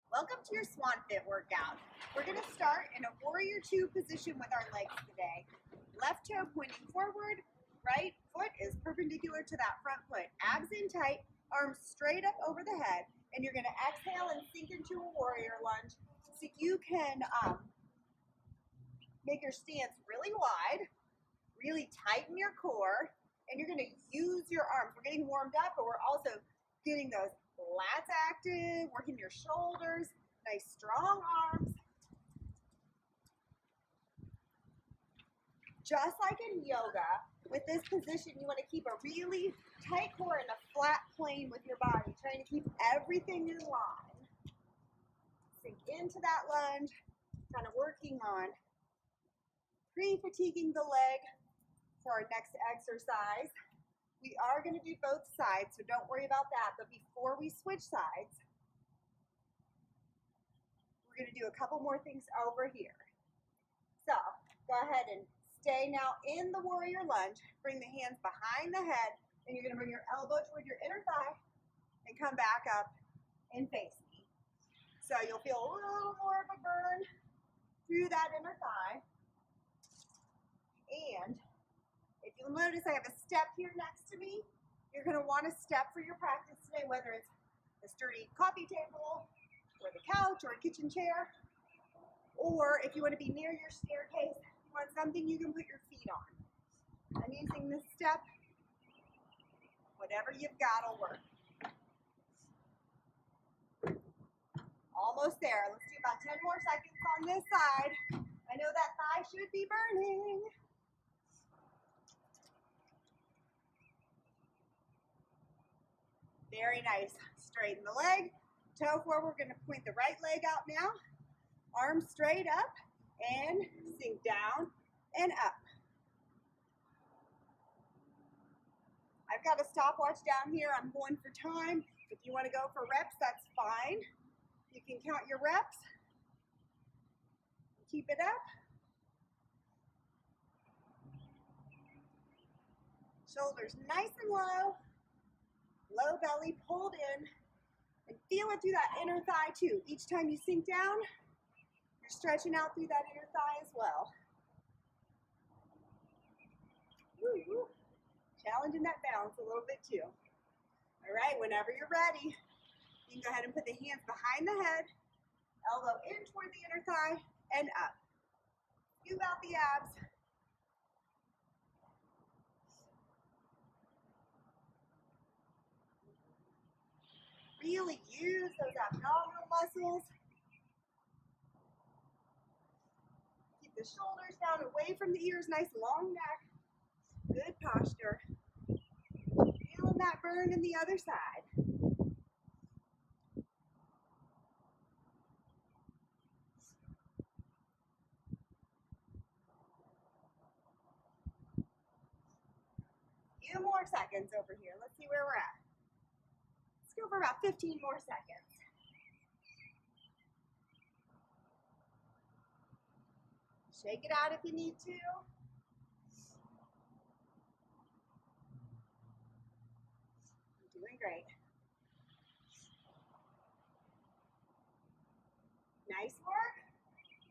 Welcome to your Swan Fit workout. We're going to start in a warrior two position with our legs today. Left toe pointing forward, right foot is perpendicular to that front foot. Abs in tight, arms straight up over the head, and you're going to exhale and sink into a warrior lunge. So you can make your stance really wide, really tighten your core, and you're going to use your arms. We're getting warmed up, but we're also getting those lats active, working your shoulders, nice strong arms. Just like in yoga, with this position, you want to keep a really tight core and a flat plane with your body, trying to keep everything in line. Sink into that lunge, kind of working on pre-fatiguing the leg for our next exercise. We are going to do both sides, so don't worry about that. But before we switch sides, we're going to do a couple more things over here. So go ahead and stay now in the warrior lunge. Bring the hands behind the head, and you're going to bring your elbow toward your inner thigh and come back up and face me. So you'll feel a little more of a burn through that inner thigh. And if you'll notice, I have a step here next to me. You're going to want to step for your practice today, whether it's a sturdy coffee table or the couch or a kitchen chair, or if you want to be near your staircase, you want something you can put your feet on. I'm using this step. Whatever you've got will work. Almost there. Let's do about 10 more seconds on this side. I know that thigh should be burning. Very nice. Straighten the leg. Toe forward. We're going to point the right leg out now. Arms straight up and sink down and up. I've got a stopwatch down here. I'm going for time. If you want to go for reps, that's fine. You can count your reps. Keep it up. Shoulders nice and low. Low belly pulled in. And feel it through that inner thigh too. Each time you sink down, you're stretching out through that inner thigh as well. Woo. Challenging that balance a little bit too. All right, whenever you're ready, you can go ahead and put the hands behind the head, elbow in toward the inner thigh, and up. Scoop out the abs. Really use those abdominal muscles. Keep the shoulders down, away from the ears, nice long neck. Good posture. Feeling that burn in the other side. Few more seconds over here. Let's see where we're at. Let's go for about 15 more seconds. Shake it out if you need to. You're doing great. Nice work.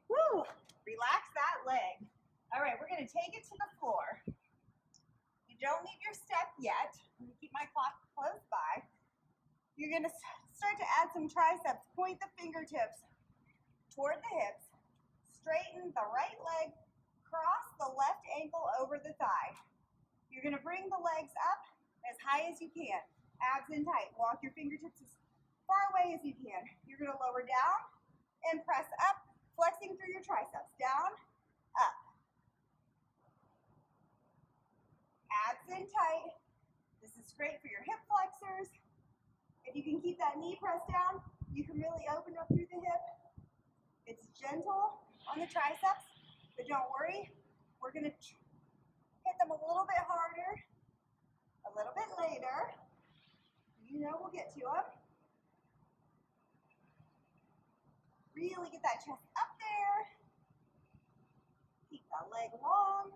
Woo! Relax that leg. All right, we're going to take it to the floor. You don't need your step yet. Let me keep my clock close by. You're going to start to add some triceps. Point the fingertips toward the hips. Straighten the right leg. Cross the left ankle over the thigh. You're going to bring the legs up as high as you can. Abs in tight. Walk your fingertips as far away as you can. You're going to lower down and press up, flexing through your triceps. Down, up. Abs in tight. This is great for your hip flexors. If you can keep that knee pressed down, you can really open up through the hip. It's gentle on the triceps, but don't worry. We're going to hit them a little bit harder, a little bit later. You know we'll get to them. Really get that chest up there. Keep that leg long.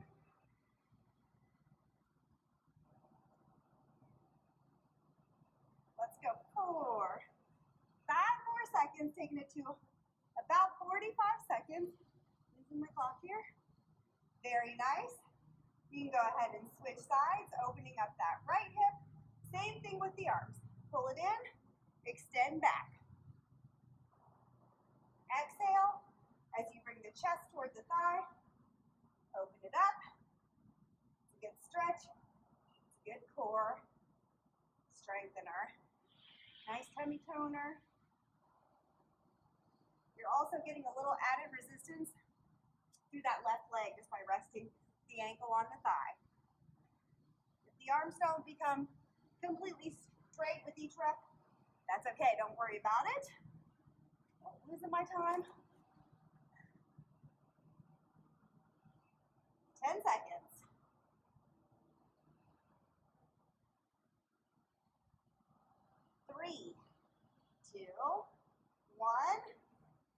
Let's go 4, 5 more seconds. seconds, taking it to about 45 seconds. Using my clock here. Very nice. You can go ahead and switch sides, opening up that right hip. Same thing with the arms. Pull it in, extend back. Exhale as you bring the chest towards the thigh. Open it up. It's a good stretch. It's a good core strengthener. Nice tummy toner. You're also getting a little added resistance through that left leg just by resting the ankle on the thigh. If the arms don't become completely straight with each rep, that's okay. Don't worry about it. Not losing my time. 10 seconds. 3, 2, 1.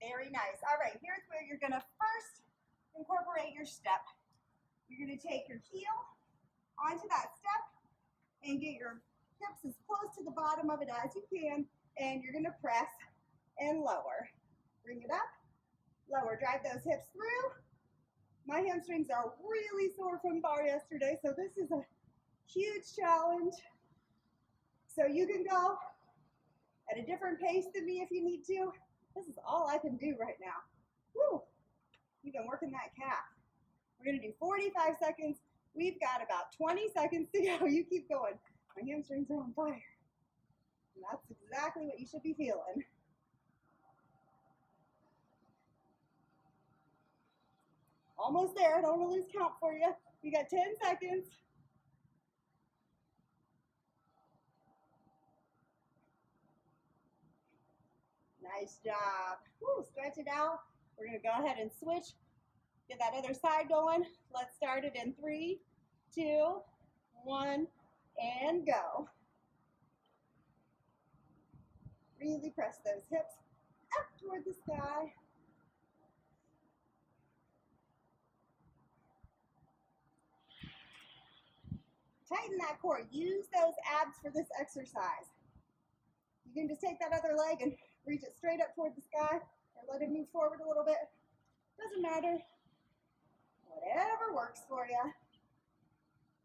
Very nice. All right, here's where you're gonna first incorporate your step. You're gonna take your heel onto that step and get your hips as close to the bottom of it as you can, and you're gonna press and lower. Bring it up, lower, drive those hips through. My hamstrings are really sore from Barre yesterday, so this is a huge challenge. So you can go at a different pace than me if you need to. This is all I can do right now. Woo! You've been working that calf. We're gonna do 45 seconds. We've got about 20 seconds to go. You keep going. My hamstrings are on fire. And that's exactly what you should be feeling. Almost there. I don't want to lose count for you. We got 10 seconds. Nice job. Woo, stretch it out. We're going to go ahead and switch. Get that other side going. Let's start it in 3, 2, 1, and go. Really press those hips up toward the sky. Tighten that core. Use those abs for this exercise. You can just take that other leg and reach it straight up toward the sky or let it move forward a little bit. Doesn't matter. Whatever works for you.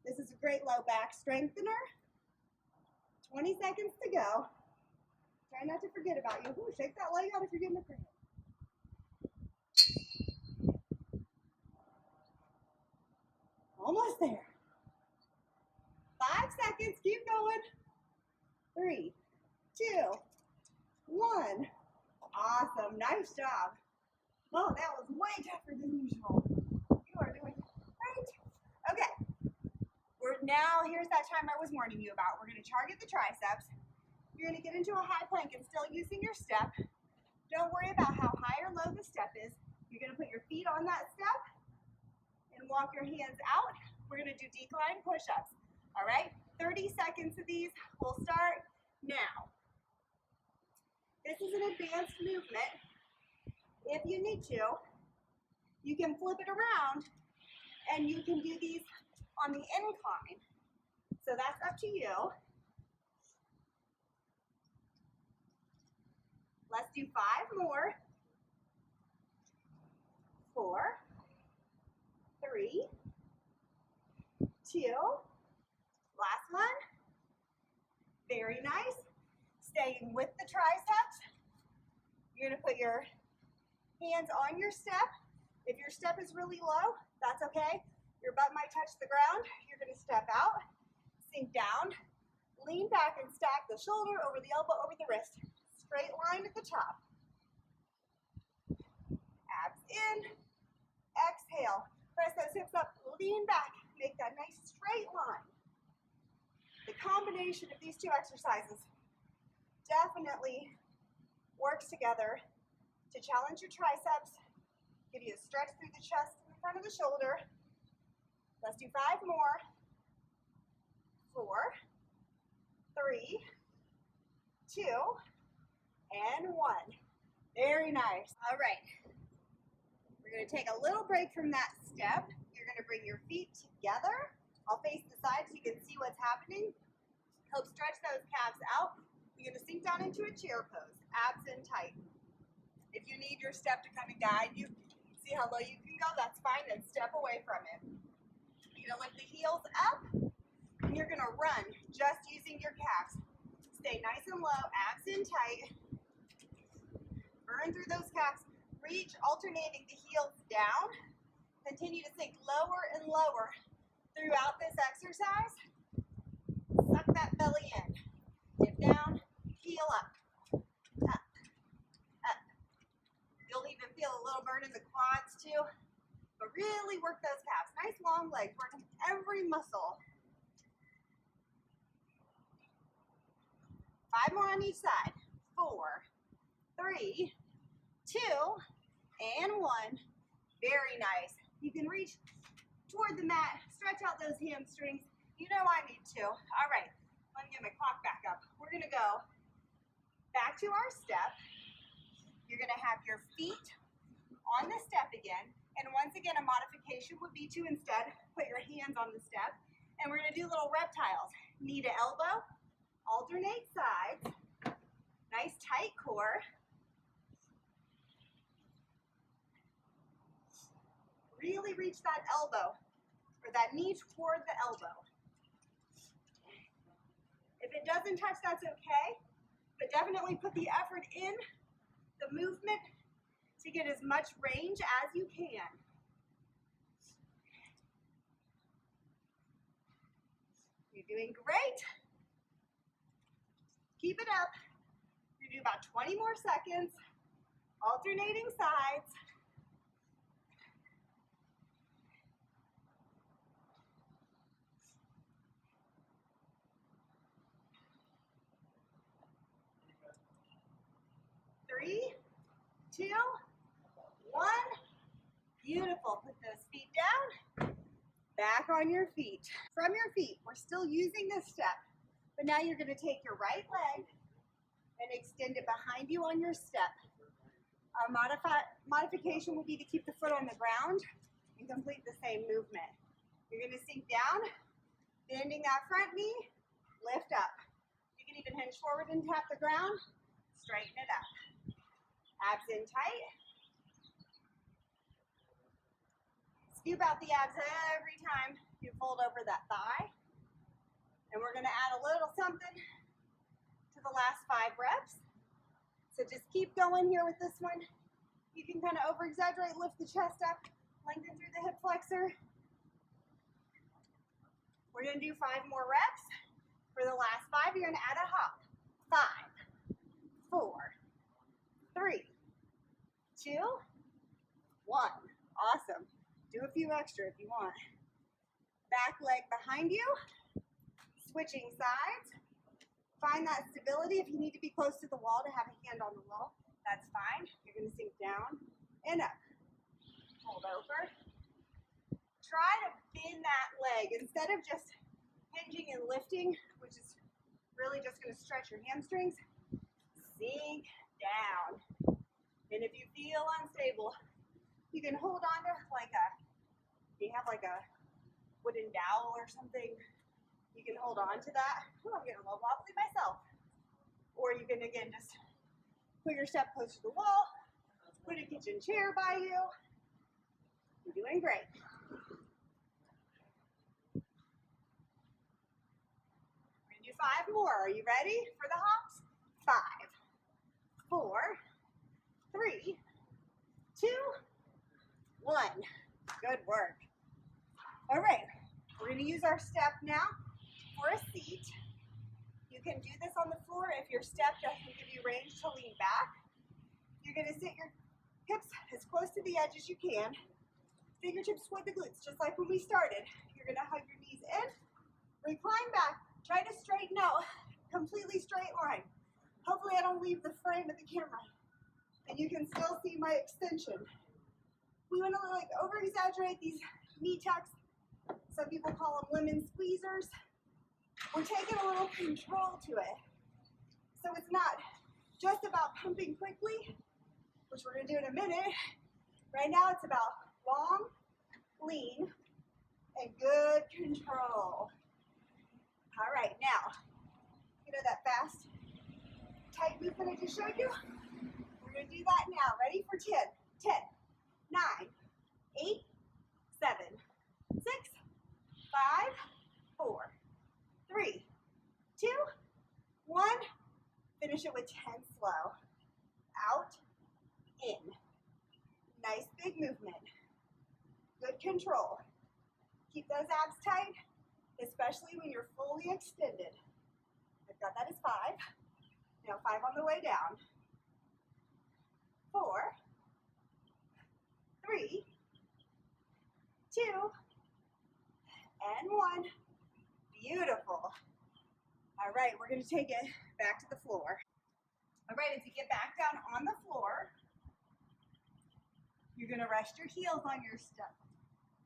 This is a great low back strengthener. 20 seconds to go. Try not to forget about you. Ooh, shake that leg out if you're getting a cramp. Almost there. 5 seconds. Keep going. 3, 2, 1. Awesome. Nice job. Oh, that was way tougher than usual. You are doing great. Okay. Here's that time I was warning you about. We're going to target the triceps. You're going to get into a high plank and still using your step. Don't worry about how high or low the step is. You're going to put your feet on that step and walk your hands out. We're going to do decline push-ups. All right? 30 seconds of these. We'll start now. This is an advanced movement. If you need to, you can flip it around and you can do these on the incline. So that's up to you. Let's do 5 more. 4, 3, 2, last one. Very nice. Staying with the triceps. You're gonna put your hands on your step. If your step is really low, that's okay. Your butt might touch the ground. You're gonna step out, sink down, lean back and stack the shoulder over the elbow over the wrist. Straight line at the top. Abs in, exhale. Press those hips up, lean back, make that nice straight line. The combination of these two exercises definitely works together to challenge your triceps, give you a stretch through the chest and the front of the shoulder. Let's do 5 more. 4, 3, 2, and 1. Very nice. All right. We're going to take a little break from that step. You're going to bring your feet together. I'll face the side so you can see what's happening. Help stretch those calves out. You're going to sink down into a chair pose. Abs in tight. If you need your step to kind of guide you, see how low you can go, that's fine, then step away from it. You're gonna lift the heels up, and you're gonna run just using your calves. Stay nice and low, abs in tight. Burn through those calves. Reach, alternating the heels down. Continue to sink lower and lower throughout this exercise. Suck that belly in. Dip down, heel up, up, up. You'll even feel a little burn in the quads too. But really work those calves. Nice long legs, working every muscle. 5 more on each side. 4, 3, 2, and 1. Very nice. You can reach toward the mat, stretch out those hamstrings. You know I need to. All right, let me get my clock back up. We're gonna go back to our step. You're gonna have your feet on the step again. And once again, a modification would be to instead put your hands on the step. And we're gonna do little reptiles. Knee to elbow, alternate sides. Nice tight core. Really reach that elbow, or that knee toward the elbow. If it doesn't touch, that's okay, but definitely put the effort in the movement to get as much range as you can. You're doing great. Keep it up. We're gonna do about 20 more seconds, alternating sides. Three, 2, 1. Beautiful. Put those feet down. Back on your feet. From your feet, we're still using this step, but now you're going to take your right leg and extend it behind you on your step. Our modification will be to keep the foot on the ground and complete the same movement. You're going to sink down, bending that front knee, lift up. You can even hinge forward and tap the ground, straighten it up. Abs in tight. Scoop out the abs every time you fold over that thigh. And we're gonna add a little something to the last 5 reps. So just keep going here with this one. You can kind of over-exaggerate, lift the chest up, lengthen through the hip flexor. We're gonna do 5 more reps. For the last 5, you're gonna add a hop. 5, 4, 3, 2, 1. Awesome. Do a few extra if you want. Back leg behind you. Switching sides. Find that stability. If you need to be close to the wall to have a hand on the wall, that's fine. You're going to sink down and up. Hold over. Try to bend that leg instead of just hinging and lifting, which is really just going to stretch your hamstrings. Sink down. And if you feel unstable, you can hold on to you have like a wooden dowel or something. You can hold on to that. Oh, I'm getting a little wobbly myself. Or you can, again, just put your step close to the wall, put a kitchen chair by you. You're doing great. We're going to do 5 more. Are you ready for the hops? 5, 4, 3, 2, 1. Good work. All right, we're going to use our step now for a seat. You can do this on the floor if your step doesn't give you range to lean back. You're going to sit your hips as close to the edge as you can. Fingertips toward the glutes, just like when we started. You're going to hug your knees in, recline back, try to straighten out, completely straight line. Hopefully I don't leave the frame of the camera and you can still see my extension. We want to over-exaggerate these knee tucks. Some people call them lemon squeezers. We're taking a little control to it. So it's not just about pumping quickly, which we're going to do in a minute. Right now it's about long, lean, and good control. All right, now, you know that fast, tight movement I just showed you? We're gonna do that now. Ready for 10, 10, 9, 8, 7, 6, 5, 4, 3, 2, 1. Finish it with 10 slow. Out, in. Nice big movement. Good control. Keep those abs tight, especially when you're fully extended. I've got that as 5. Now 5 on the way down. 4, 3, 2, and 1. Beautiful. All right, we're going to take it back to the floor. All right, as you get back down on the floor, you're going to rest your heels on your steps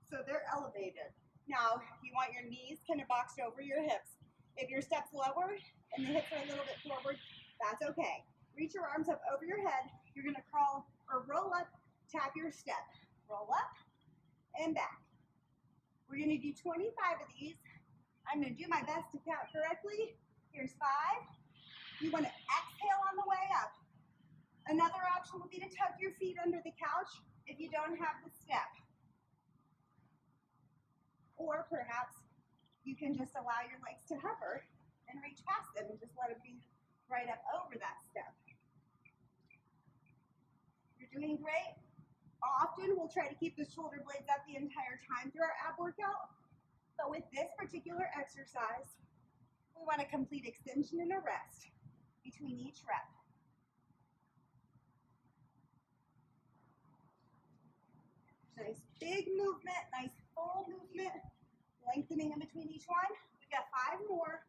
so they're elevated. Now, you want your knees kind of boxed over your hips. If your step's lower and the hips are a little bit forward, that's okay. Reach your arms up over your head. You're going to crawl or roll up, tap your step. Roll up and back. We're going to do 25 of these. I'm going to do my best to count correctly. Here's 5. You want to exhale on the way up. Another option would be to tuck your feet under the couch if you don't have the step. Or perhaps you can just allow your legs to hover and reach past them and just let them be right up over that step. You're doing great. Often we'll try to keep the shoulder blades up the entire time through our ab workout. But with this particular exercise, we want a complete extension and a rest between each rep. Nice big movement, nice full movement, lengthening in between each one. We got 5 more.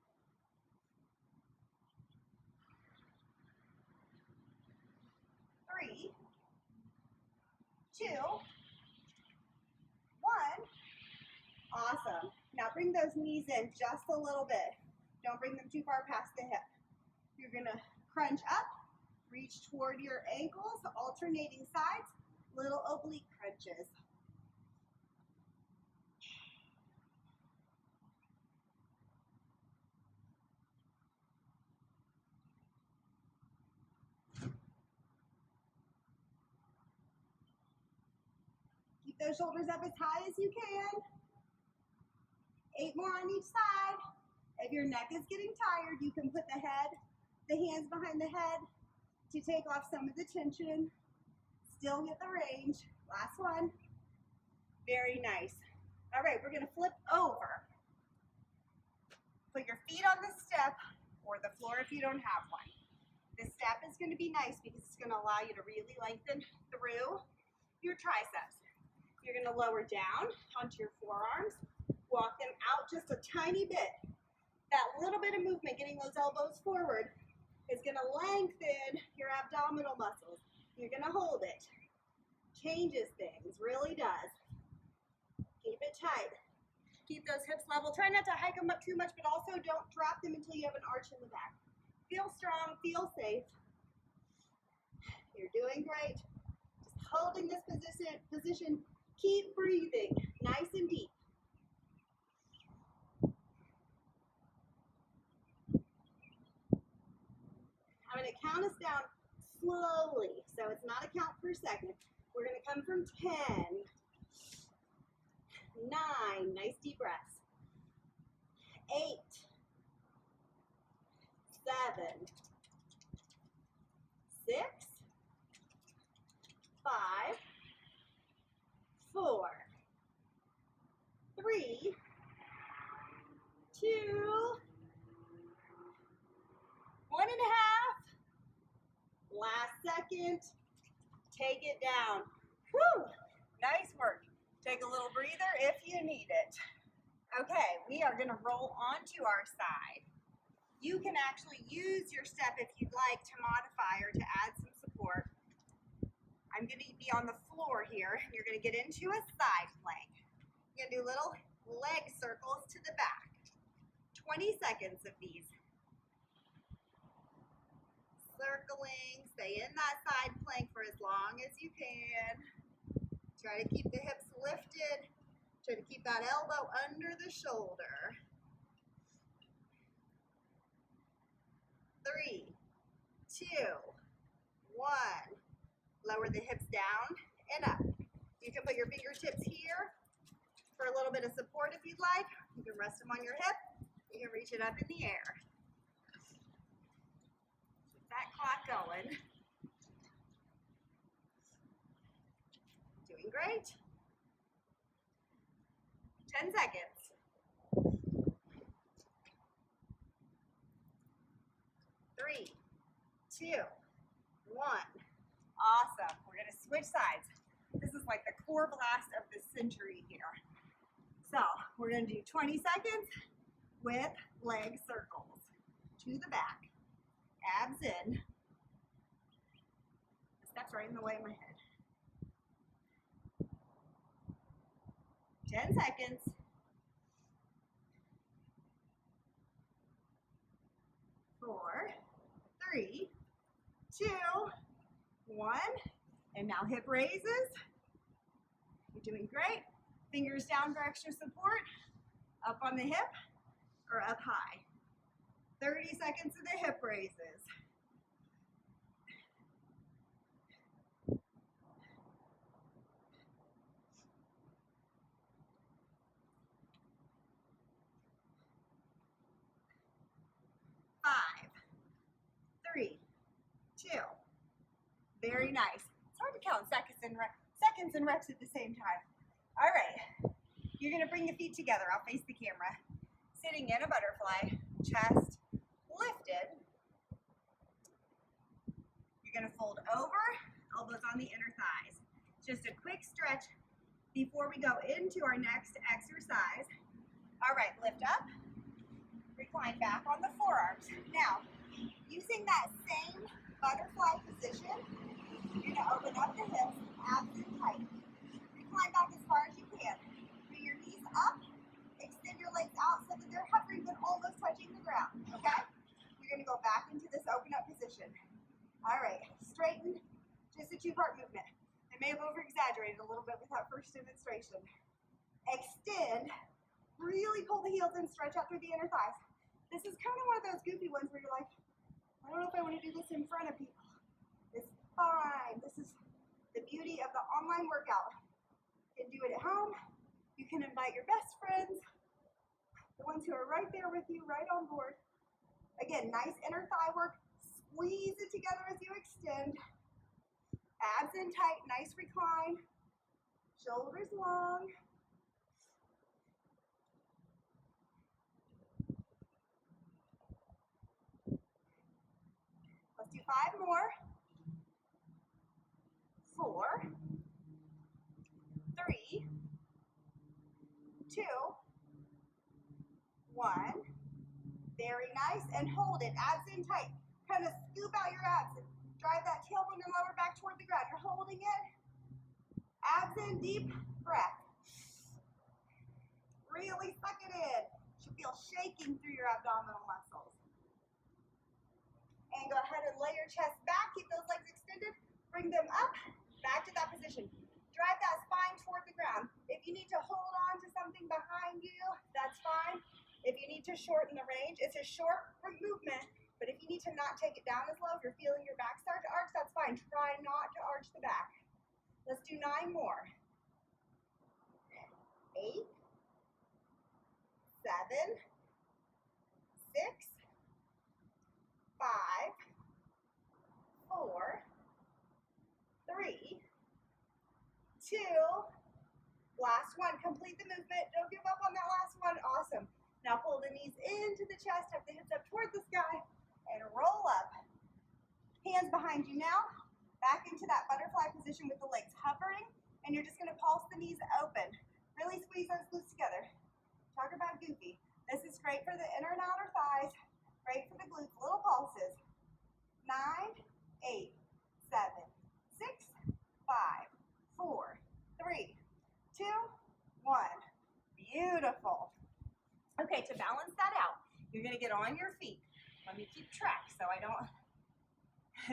3, 2, 1. Awesome. Now bring those knees in just a little bit. Don't bring them too far past the hip. You're going to crunch up, reach toward your ankles, alternating sides, little oblique crunches. Keep those shoulders up as high as you can. 8 more on each side. If your neck is getting tired, you can put the hands behind the head to take off some of the tension. Still get the range. Last one. Very nice. All right, we're going to flip over. Put your feet on the step or the floor if you don't have one. The step is going to be nice because it's going to allow you to really lengthen through your triceps. You're going to lower down onto your forearms. Walk them out just a tiny bit. That little bit of movement, getting those elbows forward, is going to lengthen your abdominal muscles. You're going to hold it. Changes things, really does. Keep it tight. Keep those hips level. Try not to hike them up too much, but also don't drop them until you have an arch in the back. Feel strong, feel safe. You're doing great. Just holding this position. Keep breathing, nice and deep. I'm going to count us down slowly, so it's not a count per second. We're going to come from 10, 9, nice deep breaths, 8, 7, 6, 5, 4, 3, 2, 1.5. Last second. Take it down. Whew. Nice work. Take a little breather if you need it. Okay, we are going to roll onto our side. You can actually use your step if you'd like to modify or to add some support. I'm going to be on the floor here. You're going to get into a side plank. You're going to do little leg circles to the back. 20 seconds of these. Circling, stay in that side plank for as long as you can. Try to keep the hips lifted. Try to keep that elbow under the shoulder. 3, 2, 1. lower the hips down and up. You can put your fingertips here for a little bit of support if you'd like. You can rest them on your hip. You can reach it up in the air. Keep that clock going. Doing great. 10 seconds. 3, 2, 1. Awesome. We're going to switch sides. This is like the core blast of the century here. So we're going to do 20 seconds with leg circles to the back. Abs in. The step's right in the way of my head. 10 seconds. 4, 3, 2, 1. And now hip raises. You're doing great. Fingers down for extra support. Up on the hip or up high. 30 seconds of the hip raises. Five, 3, 2. Very nice. It's hard to count seconds and reps at the same time. All right. You're going to bring the feet together. I'll face the camera. Sitting in a butterfly, chest lifted. You're going to fold over, elbows on the inner thighs. Just a quick stretch before we go into our next exercise. All right, lift up. Recline back on the forearms. Now, using that same butterfly position, you're going to open up the hips, abs in tight. Recline back as far as you can. Bring your knees up, extend your legs out so that they're hovering but almost touching the ground, okay? You're going to go back into this open up position. All right, straighten, just a two-part movement. I may have over-exaggerated a little bit with that first demonstration. Extend, really pull the heels in, stretch out through the inner thighs. This is kind of one of those goofy ones where you're like, I don't know if I want to do this in front of people. It's fine. This is the beauty of the online workout. You can do it at home. You can invite your best friends, the ones who are right there with you, right on board. Again, nice inner thigh work. Squeeze it together as you extend. Abs in tight, nice recline. Shoulders long. Let's do 5 more. 4, 3, 2, 1. Very nice. And hold it. Abs in tight. Kind of scoop out your abs. Drive that tailbone and lower back toward the ground. You're holding it. Abs in, deep breath. Really suck it in. You should feel shaking through your abdominal muscles. And go ahead and lay your chest back. Keep those legs extended. Bring them up. Back to that position. Drive that spine toward the ground. If you need to hold on to something behind you, that's fine. If you need to shorten the range, it's a short movement. But if you need to not take it down as low, if you're feeling your back start to arch, that's fine. Try not to arch the back. Let's do 9 more. 8, 7, 6, 5, 4, 3, 2. Last one. Complete the movement. Don't give up on that last one. Awesome. Now pull the knees into the chest, tuck the hips up toward the sky, and roll up. Hands behind you now. Back into that butterfly position with the legs hovering, and you're just going to pulse the knees open. Really squeeze those glutes together. Talk about goofy. This is great for the inner and outer thighs. Great for the glutes. Little pulses. 9, 8, 7, 6, 5, 4, 3, 2, 1. Beautiful. Okay, to balance that out, you're going to get on your feet. Let me keep track so I don't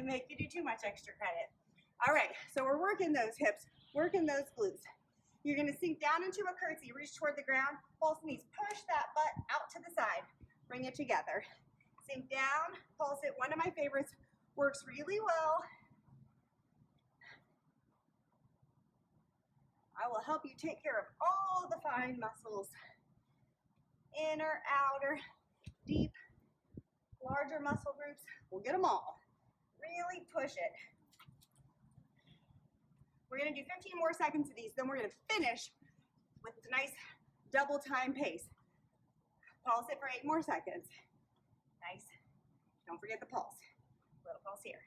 make you do too much extra credit. All right, so we're working those hips, working those glutes. You're going to sink down into a curtsy, reach toward the ground, pulse knees, push that butt out to the side, bring it together. Sink down, pulse it. One of my favorites, works really well. will help you take care of all the fine muscles. Inner, outer, deep, larger muscle groups. We'll get them all. Really push it. We're gonna do 15 more seconds of these, then we're gonna finish with a nice double time pace. Pulse it for 8 more seconds. Nice. Don't forget the pulse. Little pulse here.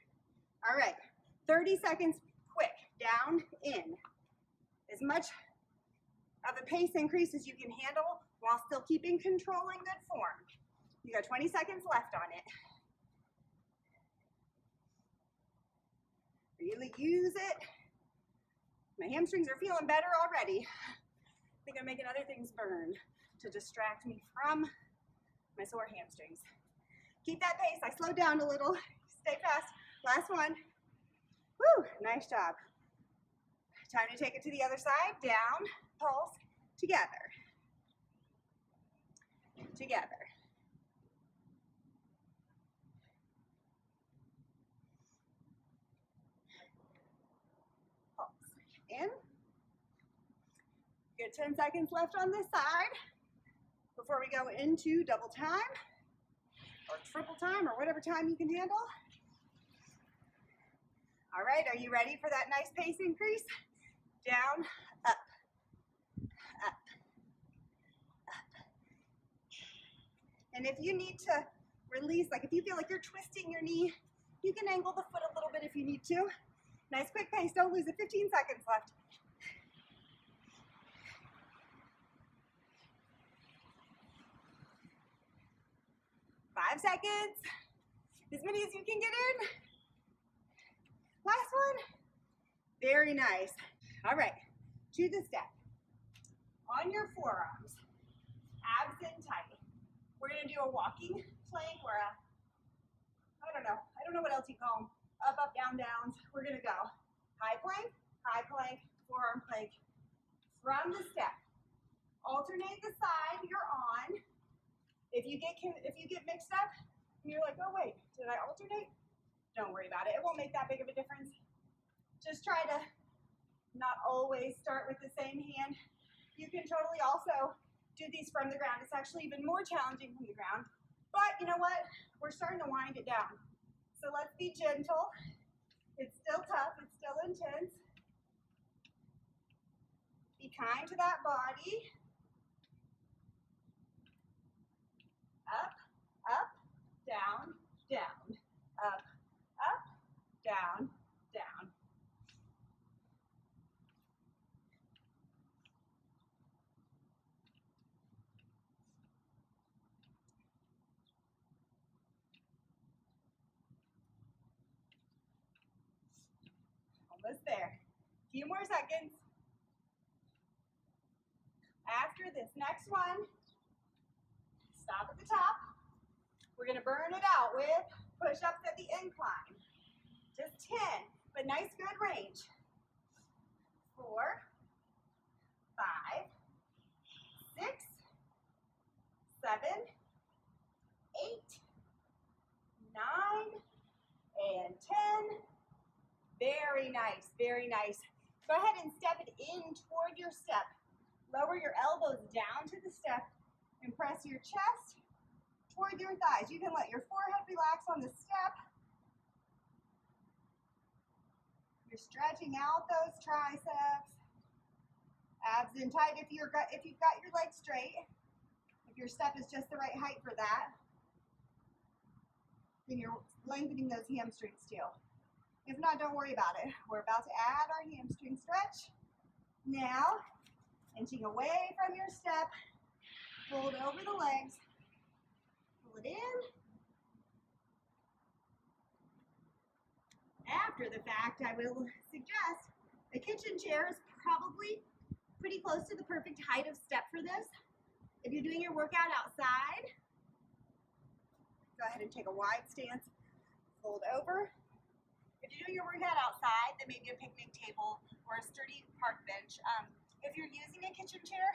All right, 30 seconds quick, down, in. As much of a pace increase as you can handle while still keeping control in good form. You got 20 seconds left on it. Really use it. My hamstrings are feeling better already. I think I'm making other things burn to distract me from my sore hamstrings. Keep that pace. I slowed down a little. Stay fast. Last one. Woo, nice job. Time to take it to the other side. Down, pulse, together. Together. Pulse. In. Good 10 seconds left on this side before we go into double time or triple time or whatever time you can handle. All right, are you ready for that nice pace increase? Down, up, up, up. And if you need to release, like if you feel like you're twisting your knee, you can angle the foot a little bit if you need to. Nice quick pace, don't lose it. 15 seconds left. Five seconds. As many as you can get in. Last one. Very nice. All right, to the step. On your forearms, abs in tight. We're gonna do a walking plank or a, I don't know what else you call them. Up, up, down, downs. We're gonna go high plank, forearm plank from the step. Alternate the side you're on. If you get mixed up and you're like, oh wait, did I alternate? Don't worry about it. It won't make that big of a difference. Just try to not always start with the same hand. You can totally also do these from the ground. It's actually even more challenging from the ground. But you know what? We're starting to wind it down. So let's be gentle. It's still tough. It's still intense. Be kind to that body. Up, up, down, down. Up, up, down, down. Almost there. A few more seconds. After this next one, stop at the top. We're gonna burn it out with push-ups at the incline. Just 10, but nice good range. 4, 5, 6, 7, 8, 9, and 10. Very nice, very nice. Go ahead and step it in toward your step. Lower your elbows down to the step and press your chest toward your thighs. You can let your forehead relax on the step. You're stretching out those triceps. Abs in tight if you've got your legs straight. If your step is just the right height for that, then you're lengthening those hamstrings too. If not, don't worry about it. We're about to add our hamstring stretch. Now, inching away from your step, fold over the legs, pull it in. After the fact, I will suggest a kitchen chair is probably pretty close to the perfect height of step for this. If you're doing your workout outside, go ahead and take a wide stance, fold over. If you're doing your workout outside, then maybe a picnic table or a sturdy park bench. If you're using a kitchen chair,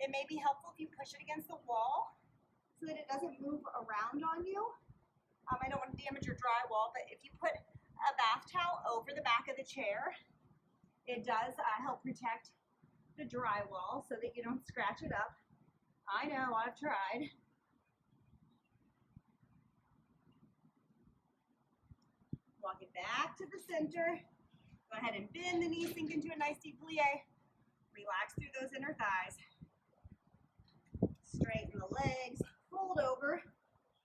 it may be helpful if you push it against the wall so that it doesn't move around on you. I don't want to damage your drywall, but if you put a bath towel over the back of the chair, it does help protect the drywall so that you don't scratch it up. I know, I've tried. Walk it back to the center. Go ahead and bend the knees, sink into a nice deep plie. Relax through those inner thighs. Straighten the legs, fold over,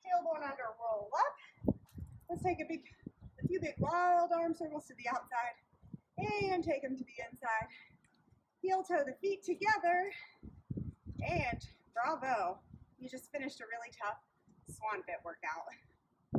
tailbone under, roll up. Let's take a few big wild arm circles to the outside and take them to the inside. Heel toe the feet together, and bravo, you just finished a really tough swan fit workout.